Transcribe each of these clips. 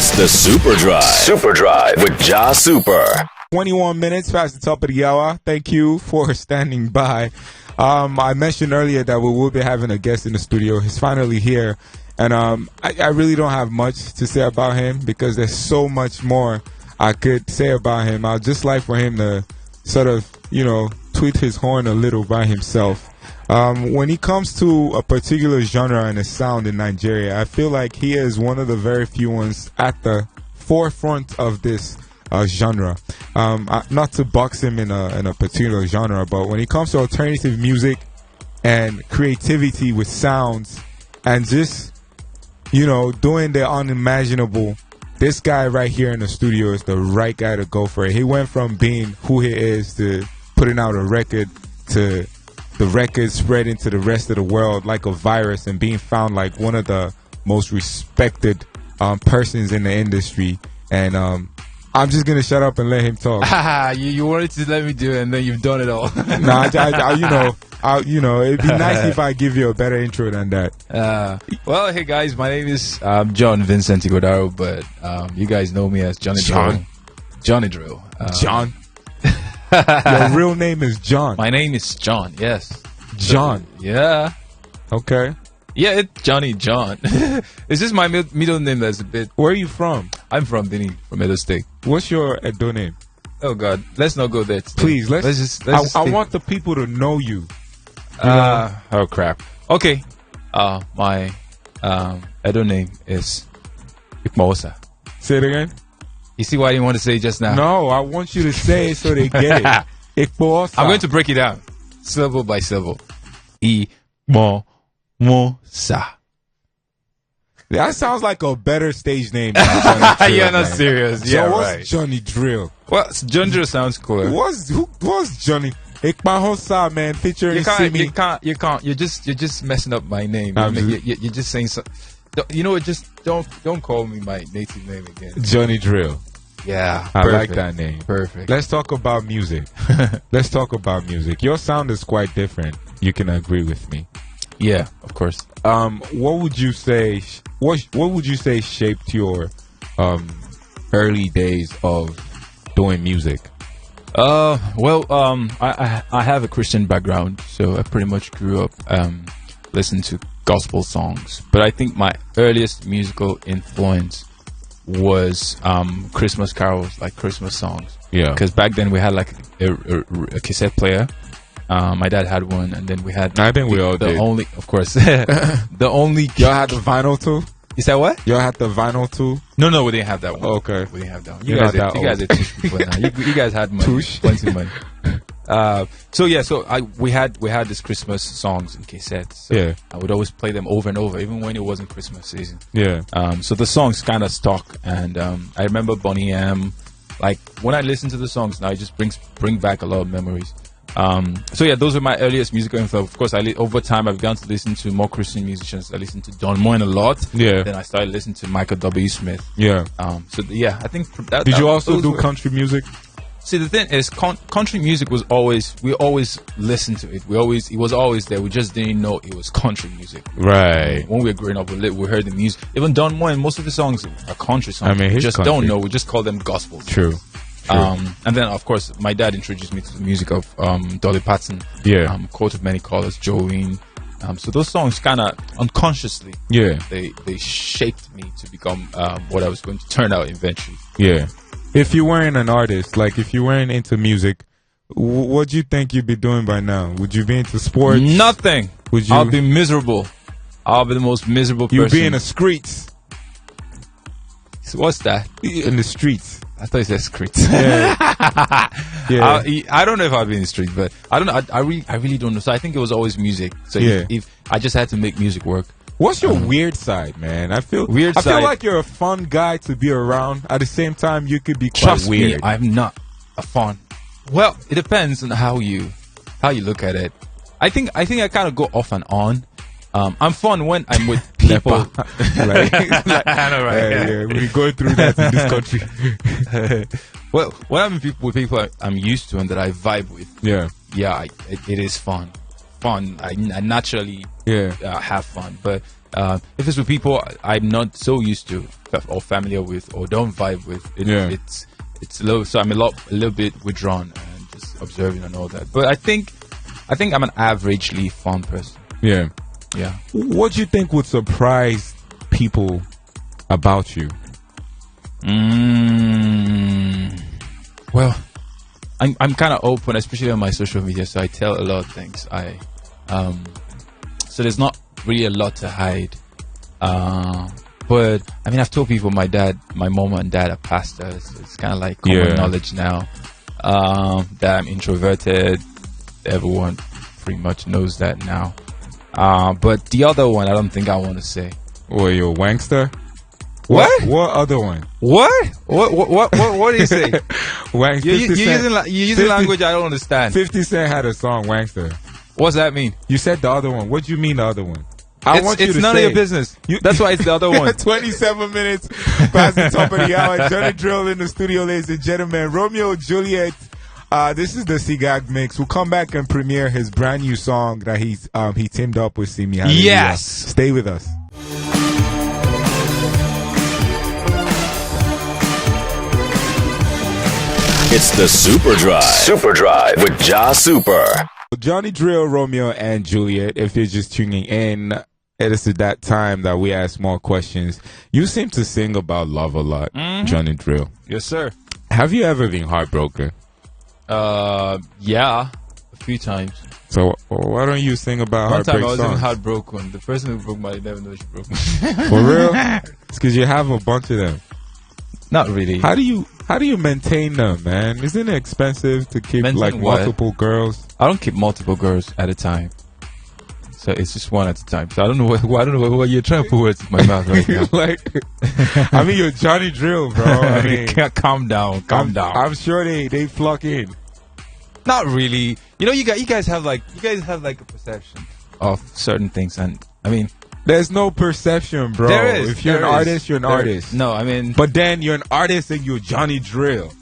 It's the Super Drive. Super Drive with jahsuper. 21 minutes past the top of the hour. Thank you for standing by. I mentioned earlier that we will be having a guest in the studio. He's finally here. And I really don't have much to say about him because there's so much more I could say about him. I'd just like for him to sort of, tweet his horn a little by himself. When he comes to a particular genre and a sound in Nigeria, I feel like he is one of the very few ones at the forefront of this genre. Not to box him in a particular genre, but when it comes to alternative music and creativity with sounds and just, doing the unimaginable, this guy right here in the studio is the right guy to go for it. He went from being who he is to putting out a record to the record spreading to the rest of the world like a virus and being found like one of the most respected persons in the industry. And I'm just going to shut up and let him talk. You wanted to let me do it and then you've done it all. It'd be nice if I give you a better intro than that. Well, hey guys, my name is John Vincent Igodaro, but you guys know me as Johnny Drille. Johnny Drille. John? Your real name is John. My name is John, yes. John? So, yeah. Okay. Yeah, it's Johnny John. It's just my middle name that's a bit... Where are you from? I'm from Benin, from Edo State. What's your Edo name? Oh, God. Let's not go there today. Please, I want the people to know you. Oh, crap. Okay. My Edo name is Ikmaosa. Say it again? You see why I didn't want to say it just now? No, I want you to say it so they get it. Ikmaosa. I'm going to break it down. Syllable by syllable. Ikmaosa. That sounds like a better stage name than Johnny Drille. You're not serious. So yeah, what's right. Johnny Drille? Well, John Drille sounds cooler. What's Johnny? Ikmahosa, man, featuring Simi. You can't. You're just messing up my name. You're just saying so. Just don't call me my native name again. Johnny Drille. Yeah, I like that name. Perfect. Let's talk about music. Let's talk about music. Your sound is quite different. You can agree with me. Yeah, of course. What would you say? What would you say shaped your early days of doing music? I have a Christian background, so I pretty much grew up listening to gospel songs. But I think my earliest musical influence was Christmas carols, like Christmas songs. Yeah. Because back then we had like a cassette player. My dad had one, and then we had. I think we all did. Of course, the only. Y'all had the vinyl too? You said what? Y'all had the vinyl too? No, we didn't have that one. Oh, okay. We didn't have that one. You guys are touche people now. You guys had money. Plenty of money. We had this Christmas songs in cassettes. So yeah. I would always play them over and over, even when it wasn't Christmas season. Yeah. So the songs kind of stuck, and I remember Bonnie M. Like when I listen to the songs now, it just bring back a lot of memories. Those were my earliest musical influence. Of course, over time I began to listen to more Christian musicians. I listened to Don Moen a lot. Yeah. Then I started listening to Michael W. Smith. Yeah. I think that. Did you also do country music? See, the thing is, country music was always, we always listened to it. It was always there. We just didn't know it was country music. Right. When we were growing up, we heard the music. Even Don Moen, most of the songs are country songs. I mean, we just country. don't know. We just call them gospel. True. And then, of course, my dad introduced me to the music of Dolly Parton. Yeah. Coat of Many Colors, Jolene. So those songs kind of unconsciously, yeah, they shaped me to become what I was going to turn out eventually. Yeah. If you weren't an artist, like if you weren't into music, what do you think you'd be doing by now? Would you be into sports? Nothing. Would you? I'll be miserable. I'll be the most miserable person. You'd be in the streets. So what's that? In the streets. I thought you said streets. Yeah. Yeah. I don't know if I'll be in the street, but I don't know. I really don't know. So I think it was always music. So yeah. if I just had to make music work. What's your weird side, man? I feel like you're a fun guy to be around. At the same time, you could be quite weird. Me, I'm not a fun. Well, it depends on how you look at it. I think I kind of go off and on. I'm fun when I'm with people. I know, right? Yeah. We're going through that in this country. Well, when I'm with people I'm used to and that I vibe with. Yeah. Yeah, it is fun. fun. I naturally Yeah. have fun. But if it's with people I'm not so used to or familiar with or don't vibe with, it's low. So I'm a little bit withdrawn and just observing and all that. But I think I'm an averagely fun person. Yeah. Yeah. What do you think would surprise people about you? Well, I'm kind of open, especially on my social media, so I tell a lot of things. So there's not really a lot to hide. But I mean, I've told people my mom and dad are pastors. It's kind of like common knowledge now that I'm introverted. Everyone pretty much knows that now. But the other one, I don't think I want to say. Oh, you're a wankster? What? What other one? What do you say? Wank, You're using language I don't understand. 50 Cent had a song, Wankster. What's that mean? You said the other one. What do you mean the other one? I want you it's to none say of your business. That's why it's the other one. 27 minutes past the top of the hour. Johnny Drille in the studio, ladies and gentlemen. Romeo Juliet. This is the Sigag mix. We'll come back and premiere his brand new song that he teamed up with Simi. Hallelujah. Yes. Stay with us. It's the Super Drive. Super Drive with jahsuper. Johnny Drille, Romeo and Juliet. If you're just tuning in, it is at that time that we ask more questions. You seem to sing about love a lot, Johnny Drille. Yes, sir. Have you ever been heartbroken? Yeah, a few times. So why don't you sing about One time heartbreak I was songs? even heartbroken. The person who broke my never knows she broke me. For real? It's because you have a bunch of them. Not really. How do you maintain them, man? Isn't it expensive to keep Maintain what? multiple girls? I don't keep multiple girls at a time. So it's just one at a time. So I don't know what you're trying to put words in my mouth right now. I mean, you're Johnny Drille, bro. I mean, calm down. I'm sure they flock in. Not really. You know, you guys have like a perception of certain things, and I mean, there's no perception, bro. There is. If you're an artist, you're an artist. No, I mean, but then you're an artist and you're Johnny Drille.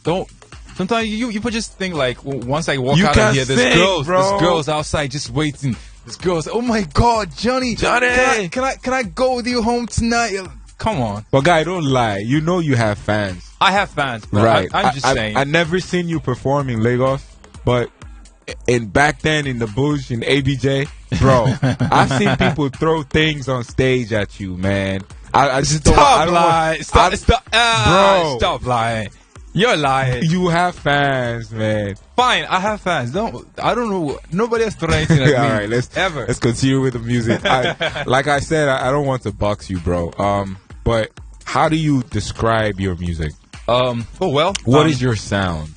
Don't. Sometimes you just think like, once I walk you out of here, there's bro. girls outside just waiting. There's girls. Oh my God, Johnny! Can I go with you home tonight? Come on. But guy, don't lie. You know you have fans. I have fans, but right? I'm just saying. I never seen you perform in Lagos, but back then in the bush in ABJ, bro, I've seen people throw things on stage at you, man. I just Stop lying. Stop, bro. Stop lying. You're lying. You have fans, man. Fine, I have fans. I don't know. Nobody has thrown anything at me. All right, let's continue with the music. Like I said, I don't want to box you, bro. But how do you describe your music? What is your sound?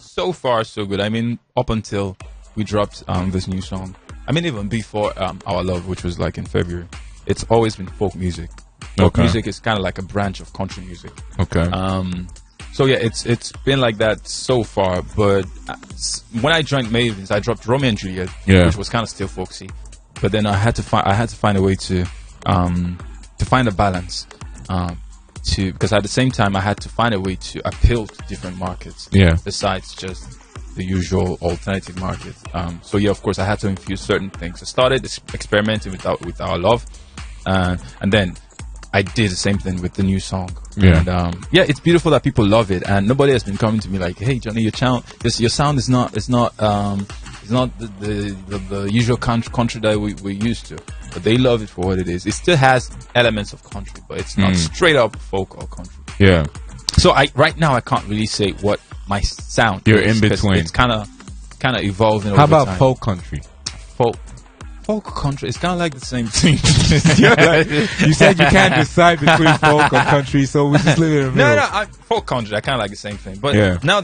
So far, so good. I mean, up until we dropped this new song. I mean, even before Our Love, which was like in February, it's always been folk music. Folk music is kind of like a branch of country music. Okay. So yeah, it's been like that so far. But when I joined Mavens, I dropped Romeo and Juliet, which was kind of still folksy. But then I had to find a way to find a balance. Because at the same time I had to find a way to appeal to different markets. Besides just the usual alternative market. So yeah, of course I had to infuse certain things. I started experimenting with Our Love, and then I did the same thing with the new song. And it's beautiful that people love it, and nobody has been coming to me like, "Hey Johnny, your sound is not the usual country that we're used to." But they love it for what it is. It still has elements of country, but it's not straight up folk or country. Yeah. So right now I can't really say what my sound You're is. in between. It's kind of evolving. How over about time. folk country? Folk country. It's kind of like the same thing. You said you can't decide between folk or country, so we just leave it in the middle. No. Folk country. I kind of like the same thing. But now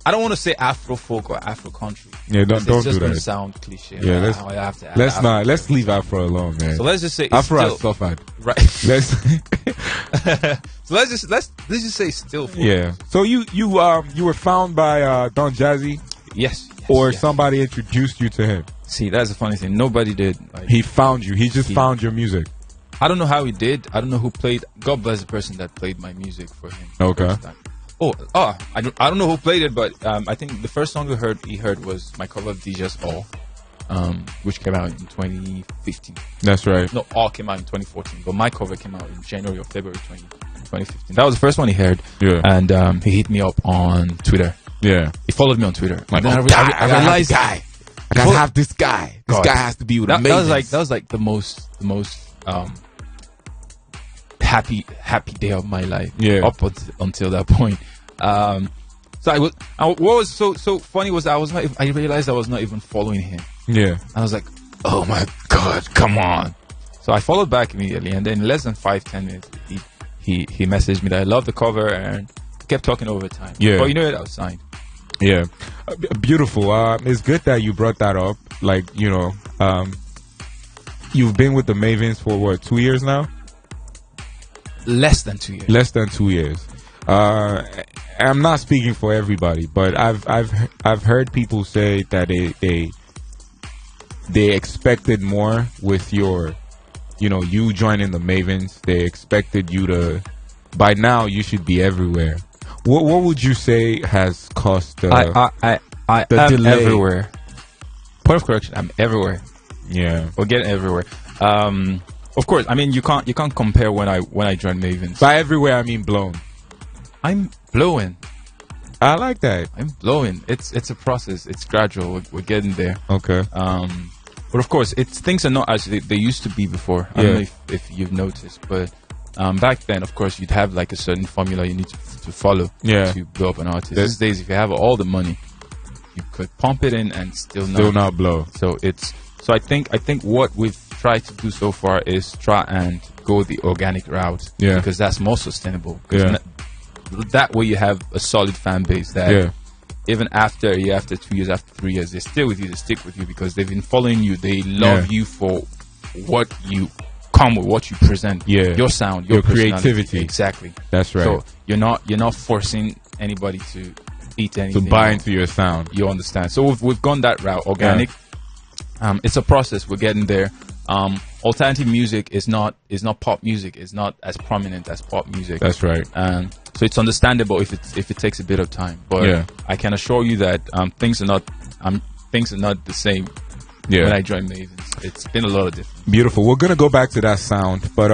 I don't want to say Afro folk or Afro country. Yeah, don't do just that. Sound cliche. Yeah, let's let's leave Afro alone, man. So let's just say Afro has suffered. Right. So let's just say still folk. Yeah. So you were found by Don Jazzy? Yes. Or somebody introduced you to him? See, that's the funny thing. Nobody did. He found you. He just found your music. I don't know how he did. I don't know who played. God bless the person that played my music for him. Okay. I don't know who played it, but I think the first song he heard was my cover of DJ's All. which came out in 2015. That's right. No, all came out in 2014, but my cover came out in January or February 2015. That was the first one he heard. Yeah. And he hit me up on Twitter. Yeah. He followed me on Twitter. Like, and then I realized, I gotta have this guy. This guy has to be with that amazing. was like the most happy day of my life. Yeah. Up until that point. So what was so funny was I realized I was not even following him. Yeah. I was like, oh my God, come on. So I followed back immediately, and then in less than 5-10 minutes, he messaged me that I love the cover and kept talking over time. Yeah. But you know it, I was signed. Yeah. Beautiful. It's good that you brought that up. Like, you've been with the Mavens for what, 2 years now? Less than 2 years. Less than 2 years. I'm not speaking for everybody, but I've heard people say that they expected more with your, you joining the Mavens. They expected you to, by now you should be everywhere. What would you say has caused I am delay? everywhere. Point of correction, I'm everywhere. Yeah. We're getting everywhere. Of course, I mean you can't compare when I joined Mavens. By everywhere I mean blown. I'm blowing. I like that. I'm blowing. It's a process. It's gradual. We're getting there. Okay. But of course, things are not as they used to be before. I don't know if you've noticed, but back then, of course, you'd have like a certain formula you need to follow to blow up an artist. These days, if you have all the money, you could pump it in and still not blow. So I think what we've tried to do so far is try and go the organic route. Yeah. Because that's more sustainable. Yeah. That way you have a solid fan base that even after a year, after 2 years, after 3 years, they're still with you, they stick with you because they've been following you. They love you for what you come with, what you present, your sound, your creativity. Exactly. That's right. So you're not forcing anybody to eat anything. To buy into your sound. You understand. So we've gone that route, organic. Yeah. It's a process. We're getting there. Alternative music is not pop music. It's not as prominent as pop music. That's right. So it's understandable if it takes a bit of time. But I can assure you that things are not the same. Yeah. When I joined Mavens, it's been a lot of difference. Beautiful. We're gonna go back to that sound, but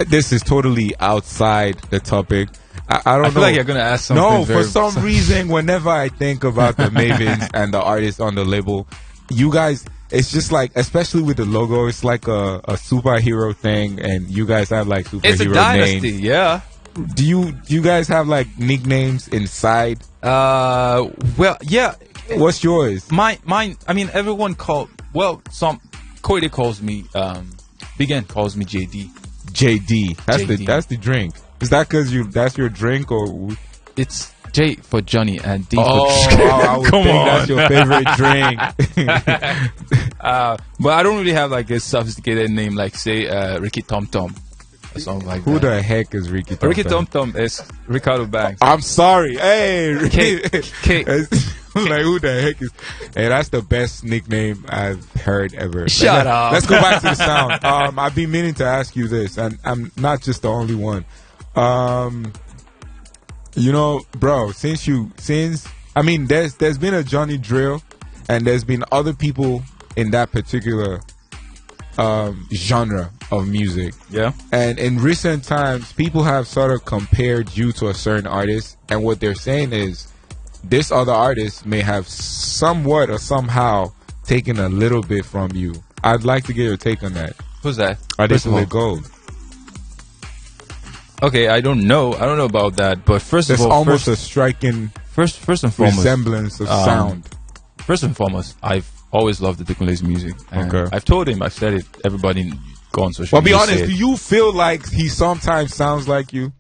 this is totally outside the topic. I don't know. Feel like you're gonna ask something. No, for some reason, whenever I think about the Mavens and the artists on the label, you guys, it's just like, especially with the logo, it's like a superhero thing, and you guys have like superhero names. It's a dynasty, yeah. Do you guys have like nicknames inside? Well, yeah. What's yours? Mine. I mean, everyone Koide calls me. Big N calls me JD. JD. JD. That's the drink. Is that because that's your drink, or? It's J for Johnny and D for. I would think that's your favorite drink. But I don't really have like a sophisticated name like say Ricky Tom Tom. Something like Who that. the heck is Ricky Tom Tom? Ricky Tom Tom is Ricardo Banks. I'm sorry. Hey, Ricky. K. Like, who the heck is? Hey, that's the best nickname I've heard ever. Shut up. Let's go back to the sound. I've been meaning to ask you this, and I'm not just the only one. Bro, I mean, there's been a Johnny Drille, and there's been other people in that particular genre of music. Yeah. And in recent times, people have sort of compared you to a certain artist, and what they're saying is this other artist may have somewhat or somehow taken a little bit from you. I'd like to get your take on that. Who's that? Adekunle Gold. Okay, I don't know about that, but first of all, there's almost a striking first and foremost resemblance of sound. First and foremost, I've always loved Adekunle's music. Okay. I've told him, I've said it. Everybody go on social media. Well, be honest. Do you feel like he sometimes sounds like you?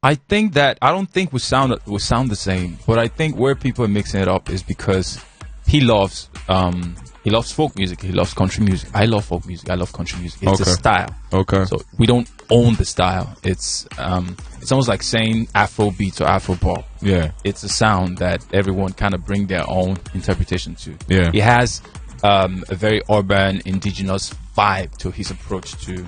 I don't think we sound the same, but I think where people are mixing it up is because he loves folk music, he loves country music. I love folk music, I love country music. It's a style. Okay. So we don't own the style. It's almost like saying Afro beats or Afro pop. Yeah. It's a sound that everyone kind of bring their own interpretation to. Yeah. He has a very urban, indigenous vibe to his approach to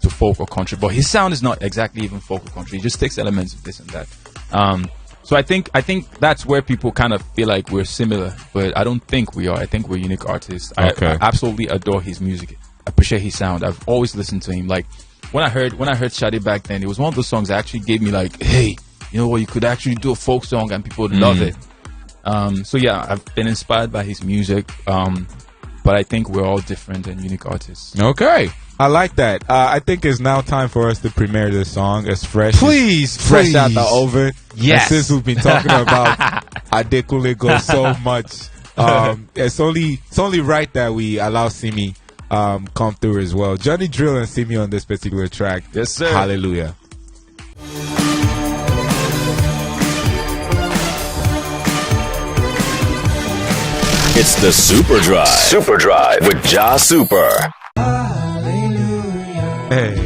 folk or country, but his sound is not exactly even folk or country. He just takes elements of this and that. So I think that's where people kind of feel like we're similar, but I don't think we are. I think we're unique artists. Okay. I absolutely adore his music. I appreciate his sound. I've always listened to him. Like when I heard Shadi back then, it was one of those songs that actually gave me like, hey, you know what? You could actually do a folk song and people would love it. So yeah, I've been inspired by his music. But I think we're all different and unique artists. Okay. I like that. I think it's now time for us to premiere this song. It's fresh. Please. Fresh out the oven. Yes. And since we've been talking about Adekunle so much, it's only right that we allow Simi come through as well. Johnny Drille and Simi on this particular track. Yes, sir. Hallelujah. It's the Super Drive. Super Drive with jahsuper. Hey.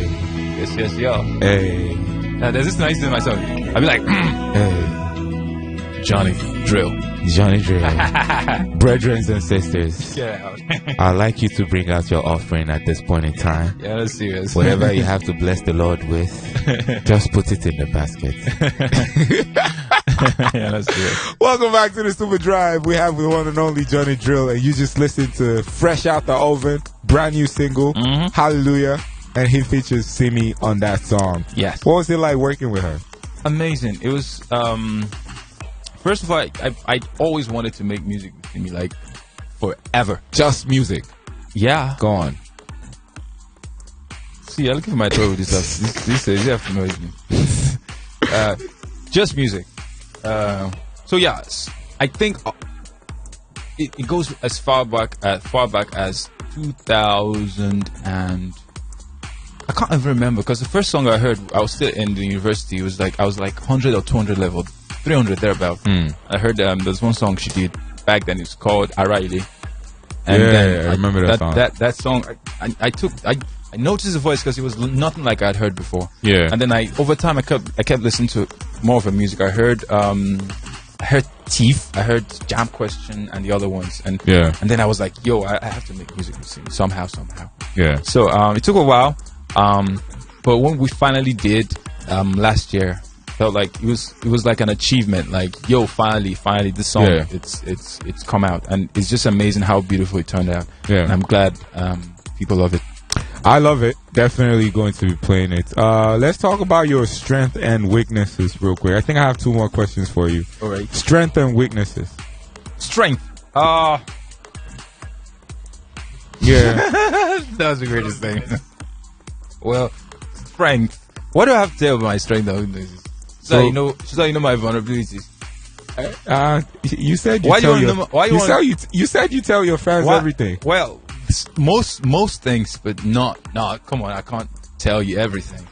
Yes, yo. Hey. There's this nice thing in my song. I'll be like, Hey. Johnny Drill. Johnny Drille. Brethren and sisters. Yeah. I'd like you to bring out your offering at this point in time. Yeah, that's serious. Whatever you have to bless the Lord with, just put it in the basket. Yeah, that's serious. Welcome back to the Super Drive. We have the one and only Johnny Drille, and you just listened to Fresh Out the Oven, brand new single, Hallelujah, and he features Simi on that song. Yes. What was it like working with her? Amazing. It was, first of all, I always wanted to make music with Simi, like, forever. Just music. Yeah. Go on. See, I look at my throat with this stuff. These days, you have to know me. Just music. So yeah, I think it goes as far back as 2000, and I can't even remember because the first song I heard, I was still in the university. It was like I was like 100 or 200 level, 300 thereabout. I heard there's one song she did back then. It's called Araile. And I remember that song. That song, I noticed the voice because it was nothing like I'd heard before. Yeah. And then over time I kept listening to more of her music. I heard Thief, I heard Jam Question and the other ones. And then I was like, yo, I have to make music with Simi somehow. Yeah. So it took a while. But when we finally did last year, felt like it was like an achievement. Like, yo, finally this song, it's come out, and it's just amazing how beautiful it turned out. Yeah. And I'm glad people love it. I love it. Definitely going to be playing it. Let's talk about your strength and weaknesses real quick. I think I have two more questions for you. All right. Strength and weaknesses. Strength. Yeah. That was the greatest thing. Well, strength. What do I have to tell about my strength and weaknesses? So you know my vulnerabilities. You said you said you tell your fans everything. Well, most things, but not. Come on, I can't tell you everything.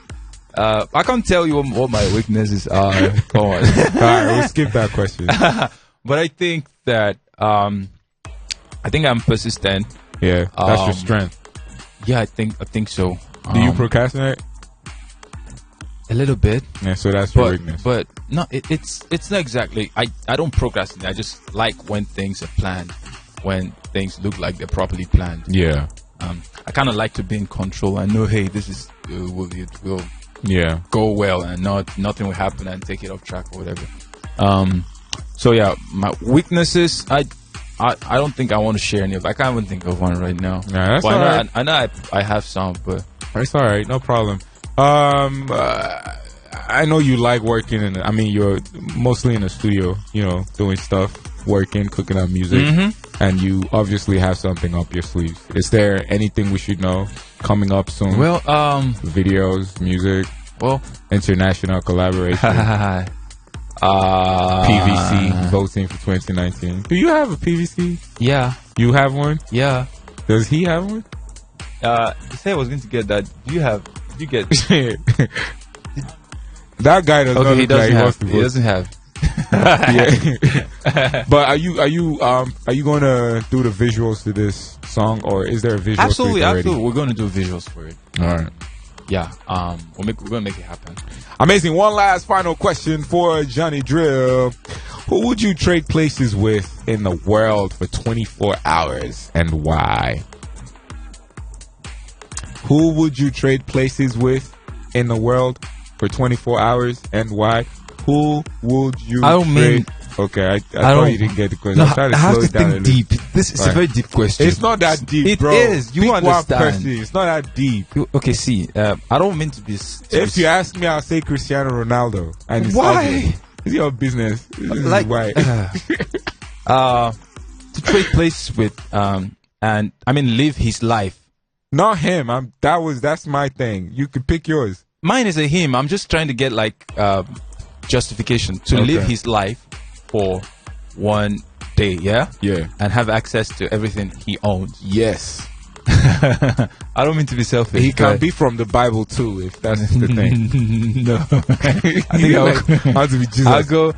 I can't tell you what my weaknesses are. Come on. All right, we'll skip that question. But I think that I'm persistent. Yeah, that's your strength. Yeah, I think so. Do you procrastinate? A little bit. Yeah, so that's your weakness. But no, it's not exactly. I don't procrastinate. I just like when things are planned, when things look like they're properly planned. Yeah. I kind of like to be in control. I know, hey, this is will go well, and nothing will happen and take it off track or whatever. So yeah, my weaknesses, I don't think I want to share any of. I can't even think of one right now. Nah, that's all right. I know I have some, but that's all right. No problem. I know you like working, and I mean you're mostly in the studio, doing stuff, working, cooking up music, and you obviously have something up your sleeve. Is there anything we should know coming up soon? Well, videos, music, well, international collaboration, PVC voting for 2019. Do you have a PVC? Yeah. You have one? Yeah. Does he have one? He said I was going to get that. Do you get? That guy does not look like he wants to vote. He doesn't have. Yeah. But are you going to do the visuals to this song, or is there a visual? Absolutely. We're going to do visuals for it. All right. Yeah. We're going to make it happen. Amazing. One last final question for Johnny Drille. Who would you trade places with in the world for 24 hours, and why? Who would you trade places with in the world for 24 hours, and why? Who would you I don't trade? mean- Okay, I thought you didn't get the question. No, I'm trying I have slow to it down a think little. deep. This is a Right. very deep question. It's not that deep, It bro. is. You Pick one understand. person. It's not that deep. Okay, see, I don't mean to be. If you ask me, I'll say Cristiano Ronaldo. And it's Why? obvious. It's your business. This is Like, why. To trade place with, and I mean, live his life. Not him. That's my thing. You could pick yours. Mine is a him. I'm just trying to get like justification to live his life for one day, yeah, Yeah. and have access to everything he owns. Yes. I don't mean to be selfish. He can but- be from the Bible too, if that's the thing. No, I think How to be Jesus. I'll go.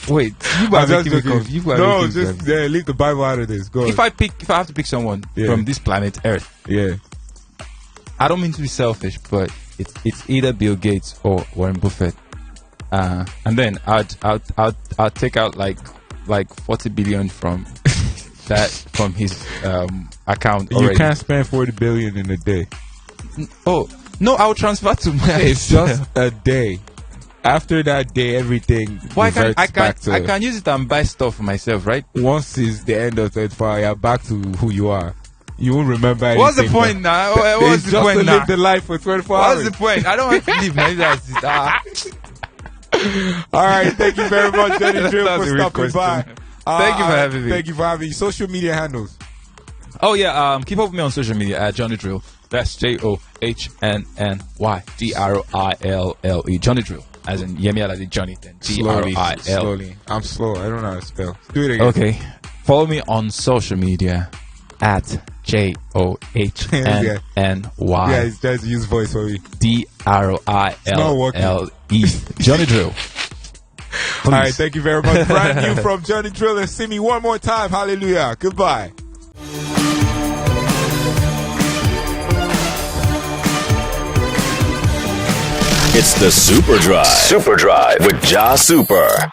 Wait, you I'm are just making me joking. confused. You are No, making me just confused. leave the Bible out of this. Go If on. I have to pick someone Yeah. from this planet Earth, Yeah. I don't mean to be selfish, but it's either Bill Gates or Warren Buffett. And then I'd take out like 40 billion from from his account already. You can't spend 40 billion in a day. Oh no, I'll transfer to my. It's just a day. After that day, everything Why reverts back to. I can use it and buy stuff for myself, right? Once it's the end of 24 you're back to who you are. You won't remember anything. What's the point now? What's the just point to now? live the life for 24 What's hours. the point? I don't want to live. Maybe that's it. All right, thank you very much, Johnny Drill, That's for a real stopping by. question. Thank you for having me. Thank you for having me. Social media handles. Oh yeah, keep up with me on social media at Johnny Drill. That's JohnnyDrille. DRILLE. Johnny Drill. As in Yemi Alade Johnny, then DRIL. Slowly. I'm slow. I don't know how to spell. Do it again. Okay. Follow me on social media at JohnnyDrill. Yeah, it's just use voice for me. DRILLE. Johnny Drill. All right, thank you very much. Brand new from Johnny Drille and Simi. One more time. Hallelujah. Goodbye. It's the Super Drive. Super Drive with jahsuper.